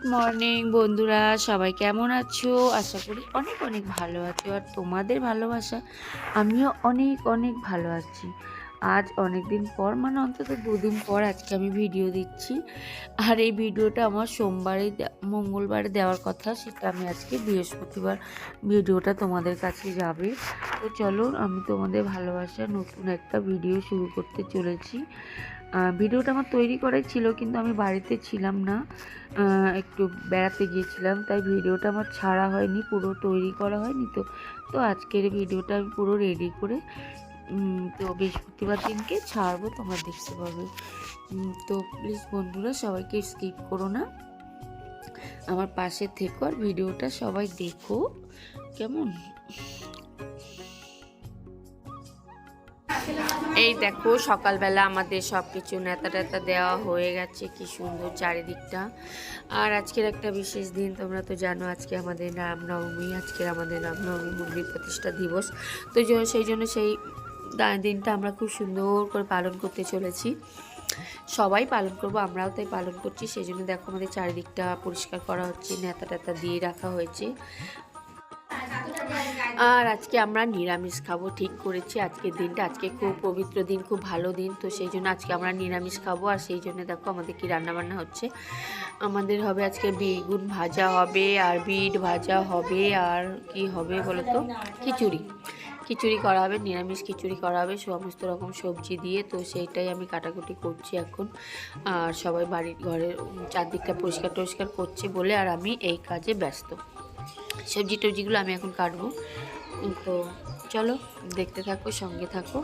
Good morning বন্ধুরা, সবাই কেমন আছো? আশা করি অনেক অনেক ভালো আছো। আর তোমাদের ভালোবাসা আমিও অনেক অনেক ভালো আছি। আজ অনেক দিন পর, মানে অন্তত 2 দিন পর আজকে আমি ভিডিও দিচ্ছি। আর এই ভিডিওটা আমার সোমবারে মঙ্গলবারে দেওয়ার কথা, সেটা আমি আজকে বৃহস্পতিবার ভিডিওটা তোমাদের কাছে যাবে। তো চলো, আমি তোমাদের ভালোবাসার নতুন একটা ভিডিও শুরু করতে চলেছি। ভিডিওটা আমার তৈরি করাই ছিল, কিন্তু আমি বাড়িতে ছিলাম না, একটু বেড়াতে গিয়েছিলাম, তাই ভিডিওটা আমার ছাড়া হয়নি, পুরো তৈরি করা হয়নি। তো আজকের ভিডিওটা আমি পুরো রেডি করে তো বৃহস্পতিবার দিনকে ছাড়বো, তোমরা দেখতে পাবে। তো প্লিজ বন্ধুরা, সবাইকে স্কিপ করো না, আমার পাশে থেকো আর ভিডিওটা সবাই দেখো, কেমন? এই দেখো, সকালবেলা আমাদের সব কিছু নেতা টেতা দেওয়া হয়ে গেছে, কি সুন্দর চারিদিকটা। আর আজকের একটা বিশেষ দিন, তোমরা তো জানো আজকে আমাদের রামনবমী, আজকের আমাদের রামনবমী মন্দির প্রতিষ্ঠা দিবস। তো সেই জন্য সেই দিনটা আমরা খুব সুন্দর করে পালন করতে চলেছি, সবাই পালন করব, আমরাও তাই পালন করছি। সেই জন্য দেখো আমাদের চারিদিকটা পরিষ্কার করা হচ্ছে, নেতা টেতা দিয়ে রাখা হয়েছে। আর আজকে আমরা নিরামিষ খাবো ঠিক করেছি। আজকের দিনটা, আজকে খুব পবিত্র দিন, খুব ভালো দিন, তো সেই জন্য আজকে আমরা নিরামিষ খাবো। আর সেই জন্য দেখো আমাদের কি রান্নাবান্না হচ্ছে। আমাদের হবে আজকে বেগুন ভাজা হবে, আর বিট ভাজা হবে, আর কি হবে বলো তো, খিচুড়ি করা হবে, নিরামিষ খিচুড়ি করা হবে সমস্ত রকম সবজি দিয়ে। তো সেইটাই আমি কাটাকুটি করছি এখন। আর সবাই বাড়ির ঘরের চারদিকটা পরিষ্কার টরিষ্কার করছে বলে, আর আমি এই কাজে ব্যস্ত। সবজি টবজিগুলো আমি এখন কাটবো। তো চলো, দেখতে থাকো, সঙ্গে থাকো।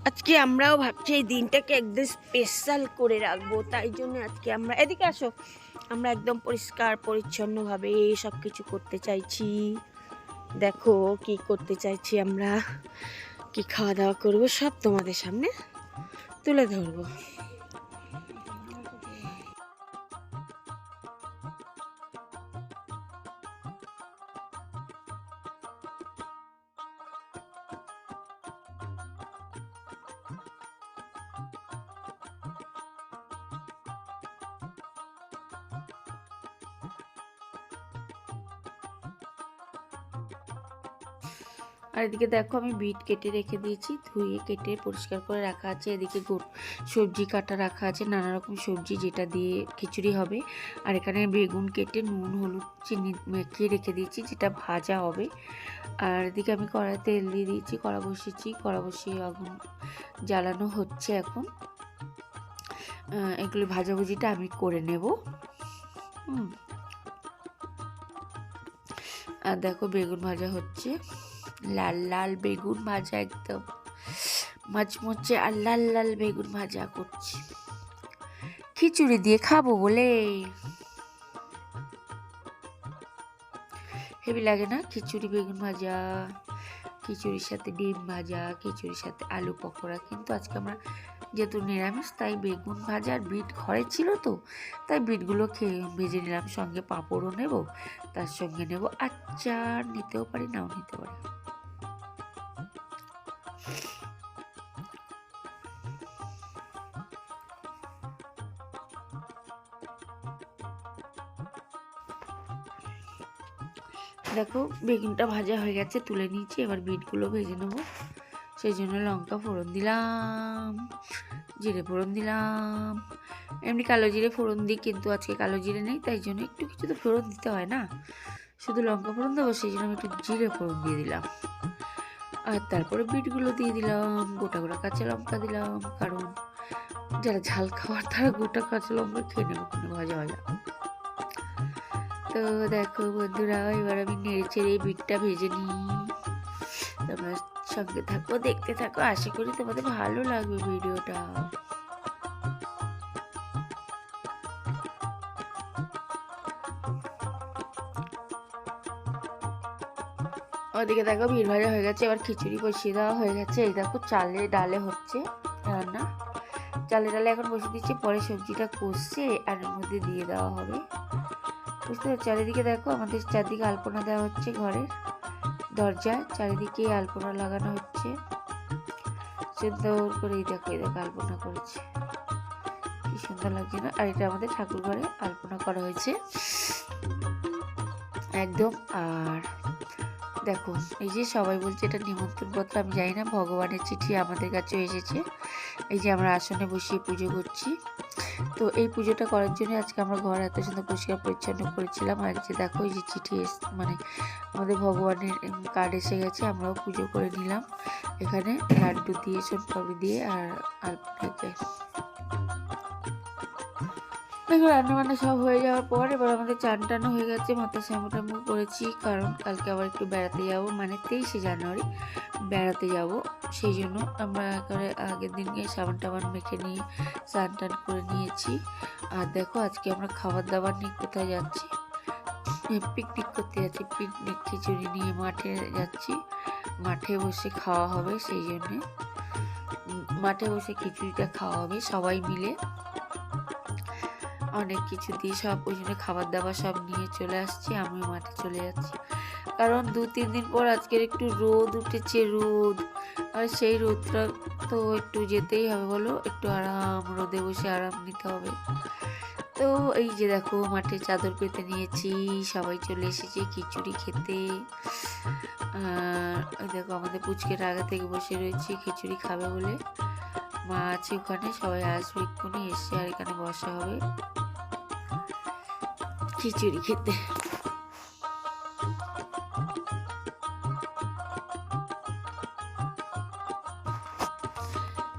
আজকে আমরাও ভাবছি এই দিনটাকে একদম স্পেশাল করে রাখবো, তাই জন্য আজকে আমরা, এদিকে আসো, আমরা একদম পরিষ্কার পরিচ্ছন্নভাবে সব কিছু করতে চাইছি। দেখো কি করতে চাইছি আমরা, কি খাওয়া দাওয়া করবো সব তোমাদের সামনে তুলে ধরবো। আর এদিকে দেখো, আমি বিট কেটে রেখে দিয়েছি, ধুয়ে কেটে পরিষ্কার করে রাখা আছে। এদিকে সবজি কাটা রাখা আছে, নানা রকম সবজি যেটা দিয়ে খিচুড়ি হবে। আর এখানে বেগুন কেটে নুন হলুদ চিনি মেখে রেখে দিয়েছি, যেটা ভাজা হবে। আর এদিকে আমি কড়াই তেল দিয়ে দিয়েছি, কড়া বসিয়ে আগুন জ্বালানো হচ্ছে এখন। এগুলো ভাজাভুজিটা আমি করে নেব। আর দেখো বেগুন ভাজা হচ্ছে, লাল লাল বেগুন ভাজা, একদম মচমচে আর লাল লাল বেগুন ভাজা করছি, খিচুড়ি দিয়ে খাবো বলে। হেভি লাগে না খিচুড়ি বেগুন ভাজা, খিচুড়ির সাথে ডিম ভাজা, খিচুড়ির সাথে আলু পকোড়া। কিন্তু আজকে আমরা যেহেতু নিরামিষ, তাই বেগুন ভাজা আর বিট ঘরে ছিল, তো তাই বিটগুলো ভেজে নিলাম। সঙ্গে পাঁপড়ও নেব, তার সঙ্গে নেব আচার, নিতেও পারি নাও নিতে পারি। দেখো বেগুনটা ভাজা হয়ে গেছে, তুলে নিয়েছি। এবার বিটগুলো ভেজে নেবো। সেই জন্য লঙ্কা ফোড়ন দিলাম, জিরে ফোড়ন দিলাম। এমনি কালো জিরে ফোড়ন দিই, কিন্তু আজকে কালো জিরে নেই, তাই জন্য একটু কিছু তো ফোড়ন দিতে হয় না, শুধু লঙ্কা ফোড়ন দেবো, সেই জন্য আমি একটু জিরে ফোড়ন দিয়ে দিলাম। আর তারপরে বিটগুলো দিয়ে দিলাম, গোটা গোটা কাঁচা লঙ্কা দিলাম, কারণ যারা ঝাল খাওয়ার তারা গোটা কাঁচা লঙ্কা খেয়ে নেবো, কোনো ভাজা ভাজা। তো দেখো বন্ধুরা, এবার আমি নেড়ে চেড়ে বিটটা ভেজে নিই। তোমরা সঙ্গে থাকো, দেখতে থাকো, আশা করি তোমাদের ভালো লাগবে ভিডিওটা। ওদিকে দেখো বিট ভাজা হয়ে গেছে, এবার খিচুড়ি বসিয়ে দেওয়া হয়ে গেছে। এই দেখো চালে ডালে হচ্ছে রান্না, চালে ডালে এখন বসিয়ে দিচ্ছি, পরে সবজিটা কষছে আর এর মধ্যে দিয়ে দেওয়া হবে, বুঝতে পারছো। চারিদিকে দেখো আমাদের চারদিকে আলপনা দেওয়া হচ্ছে ঘরের, দরজায় চারিদিকে আলপনা লাগানো হচ্ছে সুন্দর করে। এই দেখো আলপনা করেছে, কি সুন্দর লাগছে না? আর এটা আমাদের ঠাকুর ঘরে আলপনা করা হয়েছে একদম। আর দেখো এই যে সবাই বলছে এটা নিমন্ত্রণ পত্র, আমি জানি না, ভগবানের চিঠি আমাদের কাছেও এসেছে। এই যে আমরা আসনে বসিয়ে পুজো করছি। তো এই পুজোটা করার জন্য আজকে আমরা ঘর এত সুন্দর পরিষ্কার পরিচ্ছন্ন করেছিলাম। আর যে দেখো এই যে চিঠি মানে আমাদের ভগবানের কার্ড এসে গেছে, আমরাও পুজো করে নিলাম এখানে লাড্ডু দিয়ে, সোনপাপড়ি দিয়ে আর আলপনাকে। দেখো রান্নাবান্না সব হয়ে যাওয়ার পর এবার আমাদের চান টানো হয়ে গেছে, মাথা শ্যাম্পু ট্যাম্পু করেছি, কারণ কালকে আবার একটু বেড়াতে যাব, মানে 23শে জানুয়ারি বেড়াতে যাব। সেই জন্য আমরা একেবারে আগের দিনকে সাবান টাবান মেখে নিয়ে চান টান করে নিয়েছি। আর দেখো আজকে আমরা খাবার দাবার নিয়ে কোথায় যাচ্ছি, পিকনিক করতে যাচ্ছি। পিকনিক খিচুড়ি নিয়ে মাঠে যাচ্ছি, মাঠে বসে খাওয়া হবে। সেই জন্যে মাঠে বসে খিচুড়িটা খাওয়া হবে সবাই মিলে, অনেক কিছু দিয়ে সব। ওই জন্য খাবার দাবার সব নিয়ে চলে আসছি, আমি মাঠে চলে যাচ্ছি। কারণ 2-3 দিন পর আজকের একটু রোদ উঠেছে, রোদ, আর সেই রোদটা তো একটু যেতেই হবে বলো, একটু আরাম, রোদে বসে আরাম নিতে হবে। তো এই যে দেখো মাঠে চাদর পেতে নিয়েছি, সবাই চলে এসেছে খিচুড়ি খেতে। ওই দেখো আমাদের পুচকের আগে থেকে বসে রয়েছে খিচুড়ি খাবে বলে, মা আছে ওখানে, সবাই আসবে এক্ষুনি, এসে আর এখানে বসা হবে খিচুড়ি খেতে।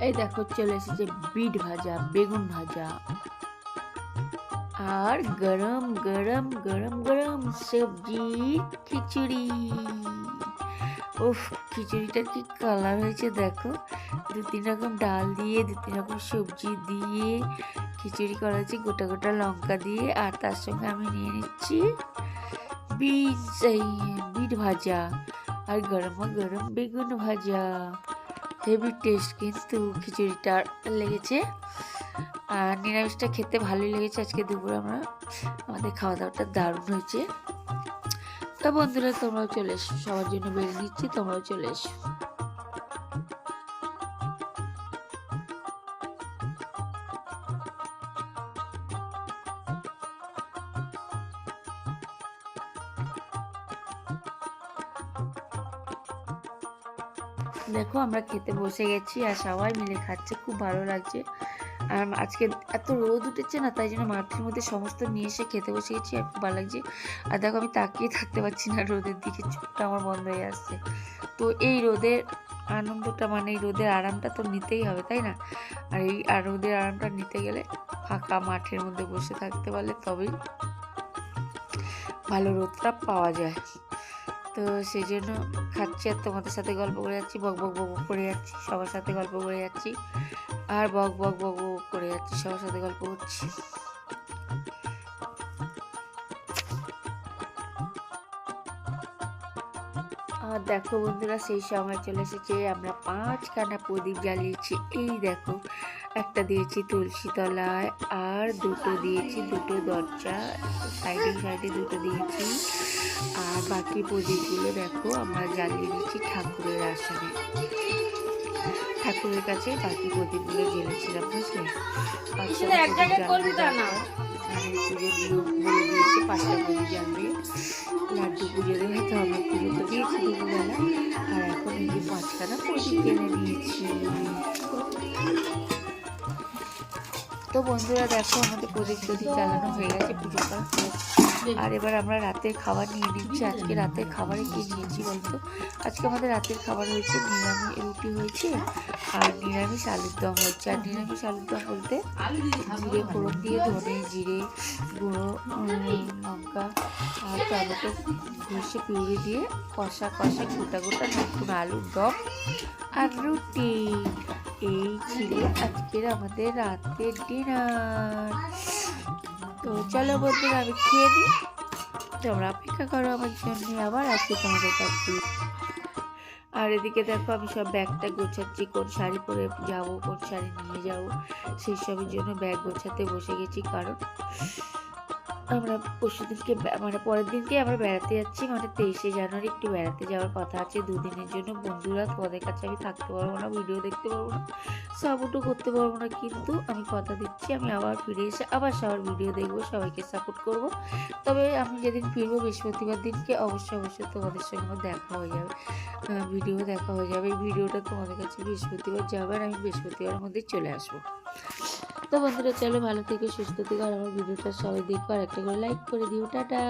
এই দেখো চলে এসেছে বিট ভাজা, বেগুন ভাজা, আর গরম গরম গরম গরম সবজি খিচুড়ি। উফ, খিচুড়িটার কি কালার হয়েছে দেখো, 2-3 রকম ডাল দিয়ে, 2-3 রকম সবজি দিয়ে খিচুড়ি করা হয়েছে, গোটা গোটা লঙ্কা দিয়ে। আর তার সঙ্গে আমি নিয়ে নিচ্ছি বিট ভাজা আর গরম গরম বেগুন ভাজা। হেভি টেস্ট কিন্তু খিচুড়িটা লেগেছে। আর নিরামিষটা খেতে ভালোই লেগেছে। আজকে দুপুরে আমাদের খাওয়া দাওয়াটা দারুণ হয়েছে। তো বন্ধুরা তোমরাও চলে এসো, সবার জন্য বেড়ে নিচ্ছি, তোমরাও চলে এসো। দেখো আমরা খেতে বসে গেছি আর সবাই মিলে খাচ্ছে, খুব ভালো লাগছে। আর আজকে এত রোদ উঠেছে না, তাই জন্য মাঠের মধ্যে সমস্ত নিয়ে এসে খেতে বসে গেছি, আর খুব ভালো লাগছে। আর দেখো আমি তাকিয়ে থাকতে পারছি না রোদের দিকে, চোখটা আমার বন্ধ হয়ে আসছে। তো এই রোদের আনন্দটা, মানে এই রোদের আরামটা তো নিতেই হবে, তাই না? আর এই রোদের আরামটা নিতে গেলে ফাঁকা মাঠের মধ্যে বসে থাকতে পারলে তবেই ভালো রোদটা পাওয়া যায়। তো সেই জন্য খাচ্ছি আর তোমাদের সাথে গল্প করে যাচ্ছি, বক বক বক করে যাচ্ছি, সবার সাথে গল্প করে যাচ্ছি, আর বক বক বক বক করে যাচ্ছি, সবার সাথে গল্প করছি। আর দেখো বন্ধুরা সেই সময় চলে এসেছে, আমরা 5খানা প্রদীপ জ্বালিয়েছি। এই দেখো একটা দিয়েছি তুলসী তলায়, আর দুটো দিয়েছি দুটো দরজা সাইডে সাইডে দুটো দিয়েছি। আর বাকি প্রদীপগুলো দেখো আমরা জ্বালিয়ে দিচ্ছি ঠাকুরের আসনে, ঠাকুরের কাছে বাকি প্রদীপগুলো জ্বেলেছিলাম, বুঝলে? পুজোর নিয়ম বলে দিয়েছে 5টা প্রদীপ জ্বালবে, লাড্ডু পুজো দেবে। তো আমরা পুজো তো দিয়েছি দুপুরবেলা, আর এখন এই যে 5খানা প্রদীপ জেলে নিয়েছি। তো বন্ধুরা দেখো আমাদের প্রদীপ জ্বালানো হয়ে গেছে, পুজো করা। আর এবার আমরা রাতের খাবার নিয়ে নিচ্ছি। আজকে রাতের খাবারে কি নিয়েছি বলতো? আজকে আমাদের রাতের খাবার হয়েছে নিরামিষ রুটি হয়েছে, আর নিরামিষ আলুর দম হয়েছে। আর নিরামিষ আলুর দম বলতে জিরে ফোড়ন দিয়ে, ধনে জিরে গুঁড়ো, লঙ্কা আর টমেটো ঘষে পিউরি দিয়ে কষা কষা গোটা গোটা নতুন আলুর দম আর রুটি। এই ছিল আজকের আমাদের রাতের ডিনার। তো চলো বন্ধুরা আমি খেয়ে নিই, তোমরা অপেক্ষা করো আমার জন্য, আবার আসি তোমাদের কাছে। আর এদিকে দেখো আমি সব ব্যাগটা গোছাচ্ছি, কোন শাড়ি পরে যাবো, কোন শাড়ি নিয়ে যাবো, সেই সবের জন্য ব্যাগ গোছাতে বসে গেছি। কারণ আমরা পরশুদিনকে মানে পরের দিনকে আমরা বেড়াতে যাচ্ছি, মানে 23শে জানুয়ারি একটু বেড়াতে যাওয়ার কথা আছে দুদিনের জন্য। বন্ধুরা, তোমাদের কাছে আমি থাকতে পারবো না, ভিডিও দেখতে পারবো না, সাপোর্টও করতে পারবো না, কিন্তু আমি কথা দিচ্ছি আমি আবার ফিরে এসে আবার সবার ভিডিও দেখবো, সবাইকে সাপোর্ট করব। তবে আমি যেদিন ফিরবো বৃহস্পতিবার দিনকে অবশ্যই তোমাদের সঙ্গে দেখা হয়ে যাবে, ভিডিও দেখা হয়ে যাবে। এই ভিডিওটা তোমাদের কাছে বৃহস্পতিবার যাবে আর আমি বৃহস্পতিবারের মধ্যে চলে আসবো। তো বন্ধুরা, চলো ভালো থেকো, সুস্থ থেকো, আর আমার ভিডিওটা সবাই দেখো আর একটা করে লাইক করে দিও। টাটা।